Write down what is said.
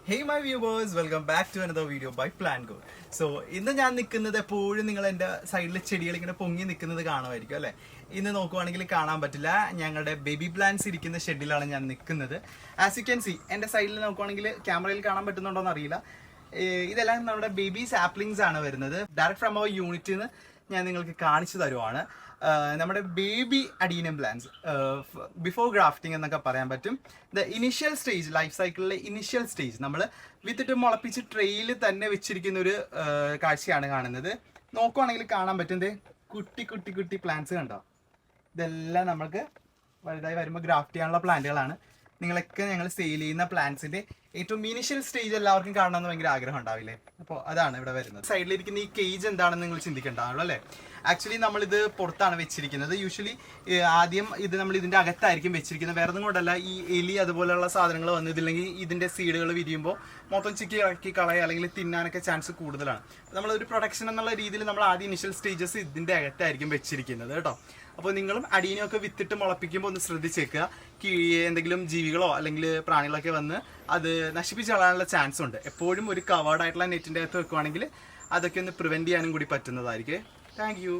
Hey my viewers, welcome back to another video by Plan Go. So, ഇന്ന് ഞാൻ നിൽക്കുന്നത് എപ്പോഴും നിങ്ങൾ എൻ്റെ സൈഡിലെ ചെടികൾ ഇങ്ങനെ പൊങ്ങി നിൽക്കുന്നത് കാണുമായിരിക്കും അല്ലേ. ഇന്ന് നോക്കുവാണെങ്കിൽ കാണാൻ പറ്റില്ല, ഞങ്ങളുടെ ബേബി പ്ലാന്റ്സ് ഇരിക്കുന്ന ഷെഡിലാണ് ഞാൻ നിൽക്കുന്നത്. ആസ് യു ക്യാൻ സി, എൻ്റെ സൈഡിൽ നോക്കുവാണെങ്കിൽ ക്യാമറയിൽ കാണാൻ പറ്റുന്നുണ്ടോ എന്ന് അറിയില്ല. ഇതെല്ലാം നമ്മുടെ ബേബി സാപ്ലിങ്സ് ആണ് വരുന്നത്. ഡയറക്റ്റ് ഫ്രം അവർ യൂണിറ്റിൽ നിന്ന് ഞാൻ നിങ്ങൾക്ക് കാണിച്ചു തരുവാണ്. നമ്മുടെ ബേബി അഡീനം പ്ലാന്റ്സ് ബിഫോർ ഗ്രാഫ്റ്റിംഗ് എന്നൊക്കെ പറയാൻ പറ്റും. ദ ഇനിഷ്യൽ സ്റ്റേജ്, ലൈഫ് സൈക്കിളിലെ ഇനിഷ്യൽ സ്റ്റേജ് നമ്മൾ വിത്തിട്ട് മുളപ്പിച്ച് ട്രെയിൽ തന്നെ വെച്ചിരിക്കുന്ന ഒരു കാഴ്ചയാണ് കാണുന്നത്. നോക്കുവാണെങ്കിൽ കാണാൻ പറ്റുന്നത് കുട്ടി കുട്ടി കുട്ടി പ്ലാന്റ്സ് കണ്ടോ. ഇതെല്ലാം നമ്മൾക്ക് വലുതായി വരുമ്പോൾ ഗ്രാഫ്റ്റ് ചെയ്യാനുള്ള പ്ലാന്റുകളാണ്. നിങ്ങളൊക്കെ ഞങ്ങൾ സെയിൽ ചെയ്യുന്ന പ്ലാന്റ്സിന്റെ ഏറ്റവും ഇനിഷ്യൽ സ്റ്റേജ് എല്ലാവർക്കും കാണണമെന്ന് ഭയങ്കര ആഗ്രഹം ഉണ്ടാവില്ലേ. അപ്പോൾ അതാണ് ഇവിടെ വരുന്നത്. സൈഡിലിരിക്കുന്ന ഈ കേജ് എന്താണെന്ന് നിങ്ങൾ ചിന്തിക്കണ്ടാവുള്ളൂ അല്ലേ. ആക്ച്വലി നമ്മളിത് പുറത്താണ് വെച്ചിരിക്കുന്നത്. യൂഷ്വലി ആദ്യം ഇത് നമ്മൾ ഇതിൻ്റെ അകത്തായിരിക്കും വെച്ചിരിക്കുന്നത്. വേറെ ഒന്നും കൊണ്ടല്ല, ഈ എലി അതുപോലെയുള്ള സാധനങ്ങൾ വന്നതില്ലെങ്കിൽ ഇതിൻ്റെ സീഡുകൾ വിരിയുമ്പോൾ മൊത്തം ചിക്കി ഇറക്കി കളയുക അല്ലെങ്കിൽ തിന്നാനൊക്കെ ചാൻസ് കൂടുതലാണ്. നമ്മളൊരു പ്രൊട്ടക്ഷൻ എന്നുള്ള രീതിയിൽ നമ്മൾ ആദ്യം ഇനിഷ്യൽ സ്റ്റേജസ് ഇതിൻ്റെ അകത്തായിരിക്കും വെച്ചിരിക്കുന്നത് കേട്ടോ. അപ്പോൾ നിങ്ങളും അടീനൊക്കെ വിത്തിട്ട് മുളപ്പിക്കുമ്പോൾ ഒന്ന് ശ്രദ്ധിച്ചേക്കുക. എന്തെങ്കിലും ജീവികളോ അല്ലെങ്കിൽ പ്രാണികളൊക്കെ വന്ന് അത് നശിപ്പിച്ച് കളയാനുള്ള ചാൻസ് ഉണ്ട്. എപ്പോഴും ഒരു കവേർഡ് ആയിട്ടുള്ള നെറ്റിൻ്റെ അകത്ത് വെക്കുവാണെങ്കിൽ അതൊക്കെ ഒന്ന് പ്രിവെൻറ്റ് ചെയ്യാനും കൂടി പറ്റുന്നതായിരിക്കും. Thank you.